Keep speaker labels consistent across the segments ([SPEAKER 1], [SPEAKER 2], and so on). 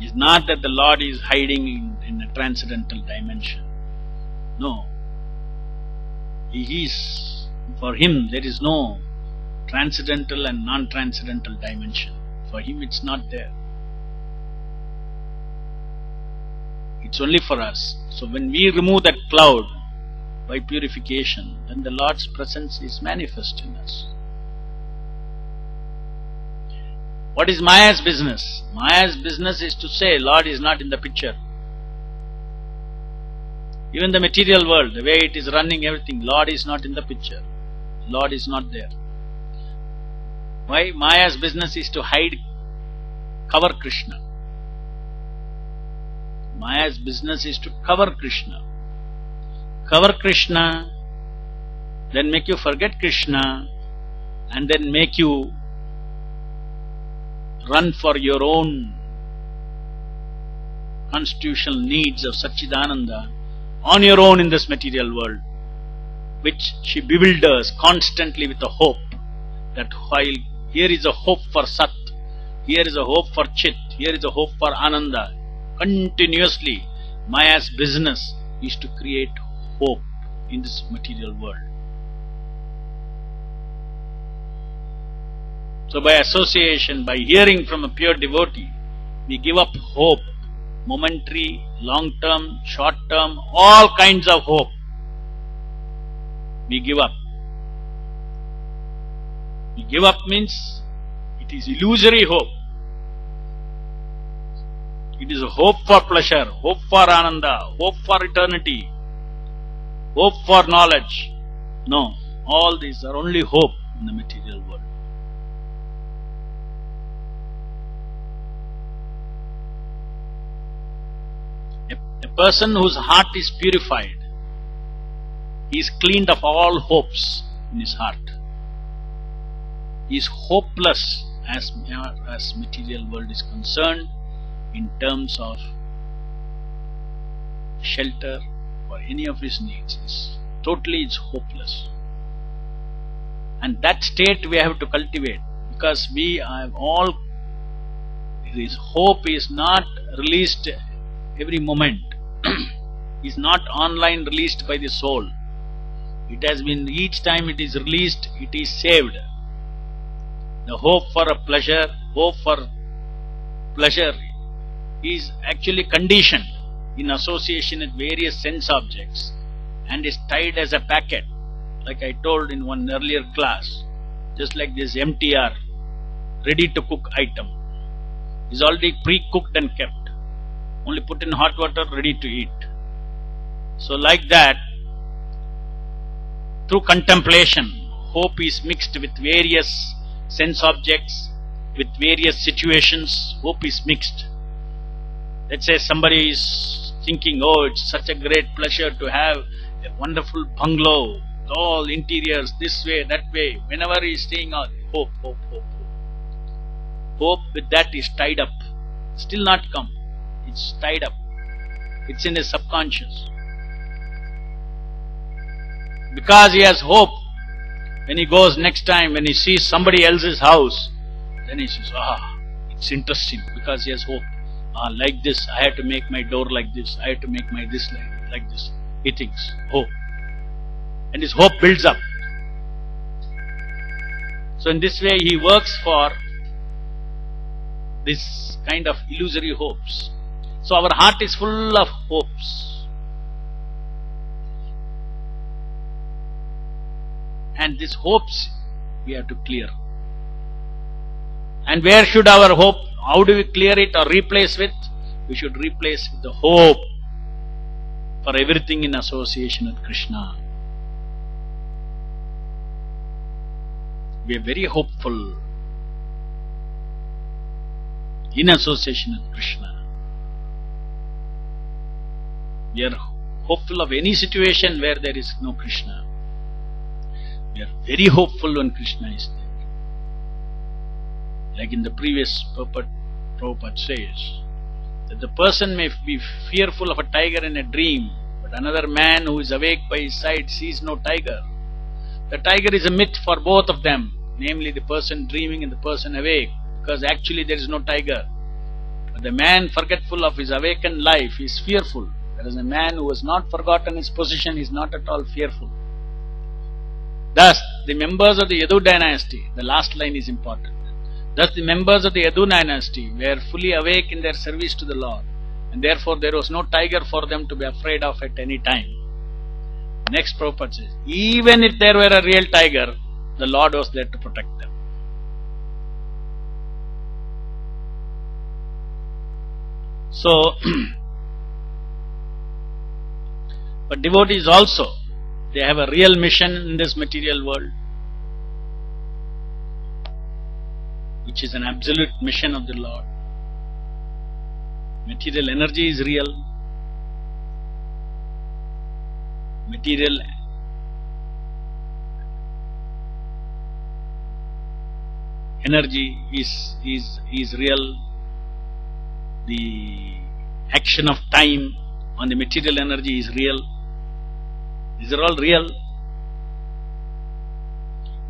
[SPEAKER 1] It's not that the Lord is hiding in a transcendental dimension. No. He is, for Him there is no transcendental and non-transcendental dimension. For Him it's not there. It's only for us. So when we remove that cloud by purification, then the Lord's presence is manifest in us. What is Maya's business? Maya's business is to say Lord is not in the picture. Even the material world, the way it is running everything, Lord is not in the picture. Lord is not there. Why? Maya's business is to hide, cover Krishna. Maya's business is to cover Krishna. Cover Krishna, then make you forget Krishna, and then make you run for your own constitutional needs of Satchidananda on your own in this material world, which she bewilders constantly with a hope that while here is a hope for Sat, here is a hope for Chit, here is a hope for Ananda, continuously Maya's business is to create hope in this material world. So by association, by hearing from a pure devotee, we give up hope, momentary, long-term, short-term, all kinds of hope. We give up. We give up means it is illusory hope. It is a hope for pleasure, hope for Ananda, hope for eternity, hope for knowledge. No, all these are only hope in the material world. A person whose heart is purified, he is cleaned of all hopes in his heart. He is hopeless as material world is concerned in terms of shelter for any of his needs. It's hopeless. And that state we have to cultivate, because we have all, his hope is not released every moment. Is not online released by the soul. It has been, each time it is released, it is saved. The hope for a pleasure, hope for pleasure is actually conditioned in association with various sense objects and is tied as a packet, like I told in one earlier class. Just like this MTR, ready to cook item, is already pre-cooked and kept, only put in hot water, ready to eat. So like that, through contemplation, hope is mixed with various sense objects, with various situations. Hope is mixed. Let's say somebody is thinking, oh, it's such a great pleasure to have a wonderful bungalow, all interiors, this way, that way. Whenever he is staying out, hope, hope, hope, hope. Hope with that is tied up. Still not come. It's tied up. It's in his subconscious. Because he has hope, when he goes next time, when he sees somebody else's house, then he says, it's interesting, because he has hope. Like this, I have to make my door like this, I have to make my this like this. He thinks, hope. And his hope builds up. So in this way he works for this kind of illusory hopes. So our heart is full of hopes. And these hopes we have to clear. And where should our hope, how do we clear it or replace with? We should replace with the hope for everything in association with Krishna. We are very hopeful in association with Krishna. We are hopeful of any situation where there is no Krishna. We are very hopeful when Krishna is there. Like in the previous Prabhupada says, that the person may be fearful of a tiger in a dream, but another man who is awake by his side sees no tiger. The tiger is a myth for both of them, namely the person dreaming and the person awake, because actually there is no tiger. But the man forgetful of his awakened life is fearful, whereas a man who has not forgotten his position is not at all fearful. Thus, the members of the Yadu dynasty, the last line is important. Thus, the members of the Yadu dynasty were fully awake in their service to the Lord, and therefore there was no tiger for them to be afraid of at any time. Next Prabhupada says, even if there were a real tiger, the Lord was there to protect them. So, but devotees also, they have a real mission in this material world, which is an absolute mission of the Lord. Material energy is real. Material energy is real. The action of time on the material energy is real. These are all real.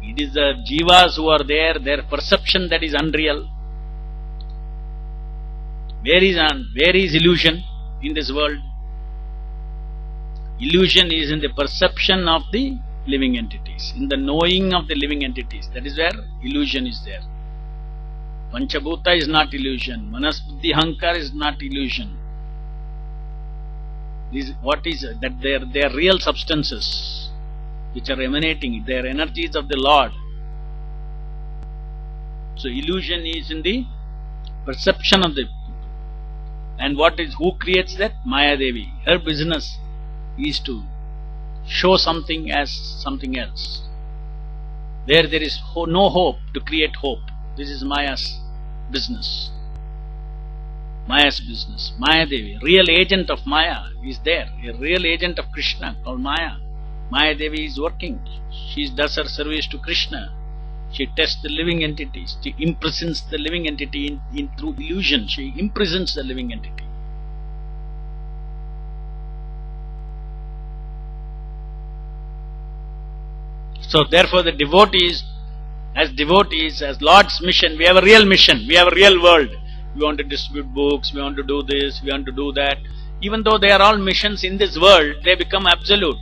[SPEAKER 1] It is the jivas who are there, their perception that is unreal. Where is illusion in this world? Illusion is in the perception of the living entities, in the knowing of the living entities. That is where illusion is there. Panchabhuta is not illusion. Manasbuddhi Hankar is not illusion. What is that? They are real substances which are emanating. They are energies of the Lord. So illusion is in the perception of the people. And who creates that? Maya Devi. Her business is to show something as something else. Where there is no hope, to create hope. This is Maya's business. Maya's business. Maya Devi, real agent of Maya, is there. A real agent of Krishna called Maya. Maya Devi is working. She does her service to Krishna. She tests the living entities. She imprisons the living entity through illusion. She imprisons the living entity. So therefore the devotees, as Lord's mission, we have a real mission, we have a real world. We want to distribute books, we want to do this, we want to do that. Even though they are all missions in this world, they become absolute.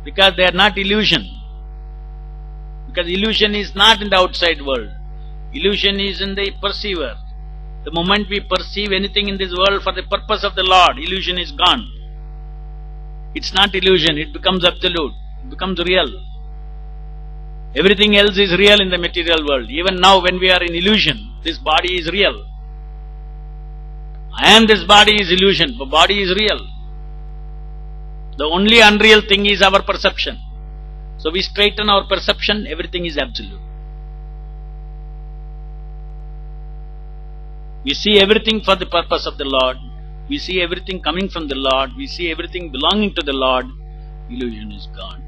[SPEAKER 1] Because they are not illusion. Because illusion is not in the outside world. Illusion is in the perceiver. The moment we perceive anything in this world for the purpose of the Lord, illusion is gone. It's not illusion, it becomes absolute, it becomes real. Everything else is real in the material world. Even now when we are in illusion, this body is real. And this body is illusion, but body is real. The only unreal thing is our perception. So we straighten our perception, everything is absolute. We see everything for the purpose of the Lord. We see everything coming from the Lord. We see everything belonging to the Lord. Illusion is gone.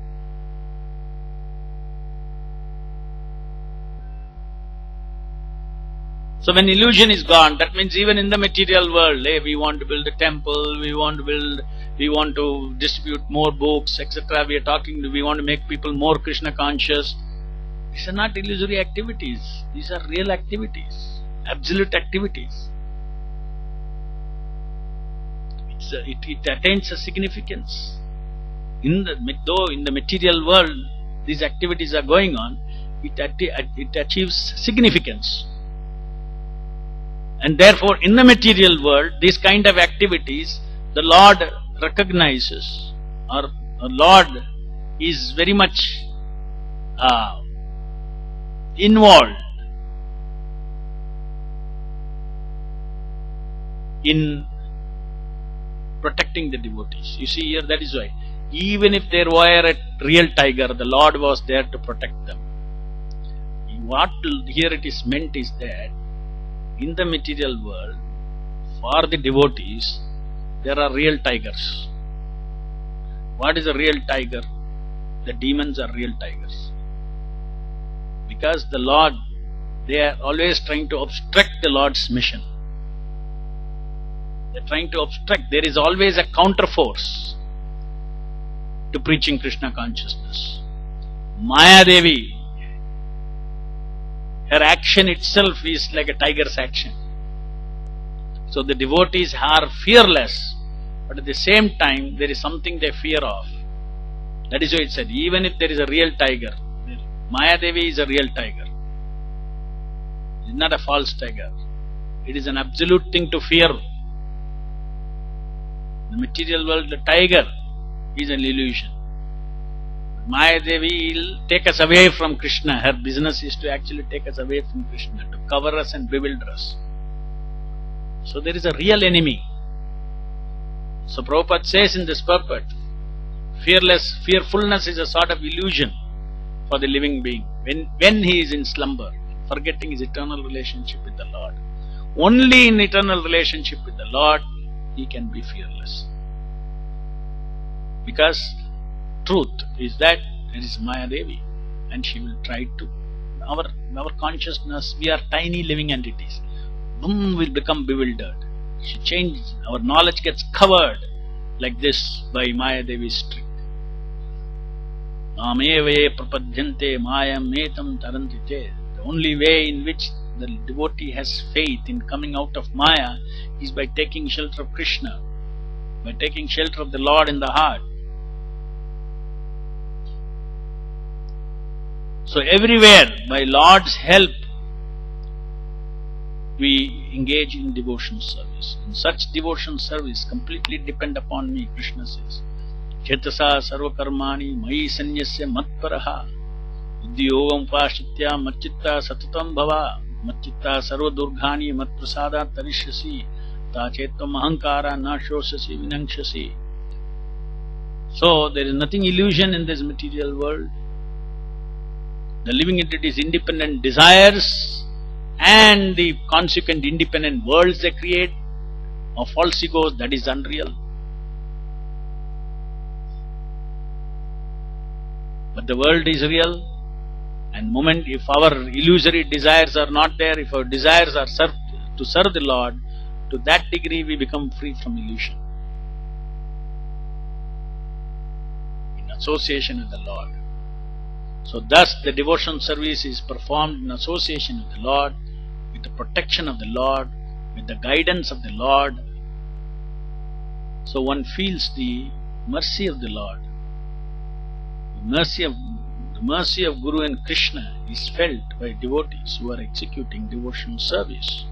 [SPEAKER 1] So when illusion is gone, that means even in the material world, we want to build a temple, we want to distribute more books, etc. We want to make people more Krishna conscious. These are not illusory activities. These are real activities, absolute activities. It attains a significance. Though in the material world these activities are going on, it achieves significance. And therefore, in the material world, these kind of activities, the Lord recognizes, or Lord is very much involved in protecting the devotees. You see here, that is why. Even if there were a real tiger, the Lord was there to protect them. What here it is meant is that in the material world, for the devotees, there are real tigers. What is a real tiger? The demons are real tigers. Because the Lord, they are always trying to obstruct the Lord's mission. They are trying to obstruct. There is always a counterforce to preaching Krishna consciousness. Maya Devi, her action itself is like a tiger's action. So the devotees are fearless, but at the same time there is something they fear of. That is why it said, even if there is a real tiger, Mayadevi is a real tiger. It is not a false tiger. It is an absolute thing to fear. The material world, the tiger, is an illusion. Mayadevi will take us away from Krishna. Her business is to actually take us away from Krishna, to cover us and bewilder us. So there is a real enemy. So Prabhupada says in this purport, fearfulness is a sort of illusion for the living being. When he is in slumber, forgetting his eternal relationship with the Lord. Only in eternal relationship with the Lord, he can be fearless. Because truth is that there is Mayadevi, and she will try to, our consciousness, we are tiny living entities. Boom, will become bewildered. She changes, our knowledge gets covered like this by Mayadevi's trick. Nameve prapadyante mayam metam tarantite. The only way in which the devotee has faith in coming out of Maya is by taking shelter of Krishna, by taking shelter of the Lord in the heart. So everywhere, by Lord's help, we engage in devotion service. In such devotion service, completely depend upon me, Krishna says. Chetasa sarvakarmani mai sanyasya matparaha udyogam pashitya macchitta satatam bhava macchitta sarvadurghani matprasada tarishyasi tachetvam ahankara nashosasi vinangshasi. So there is nothing illusion in this material world. The living entity's independent desires and the consequent independent worlds they create of false egos, that is unreal. But the world is real, and moment if our illusory desires are not there, if our desires are to serve the Lord, to that degree we become free from illusion. In association with the Lord. So thus the devotion service is performed in association with the Lord, with the protection of the Lord, with the guidance of the Lord. So one feels the mercy of the Lord. The mercy of Guru and Krishna is felt by devotees who are executing devotional service.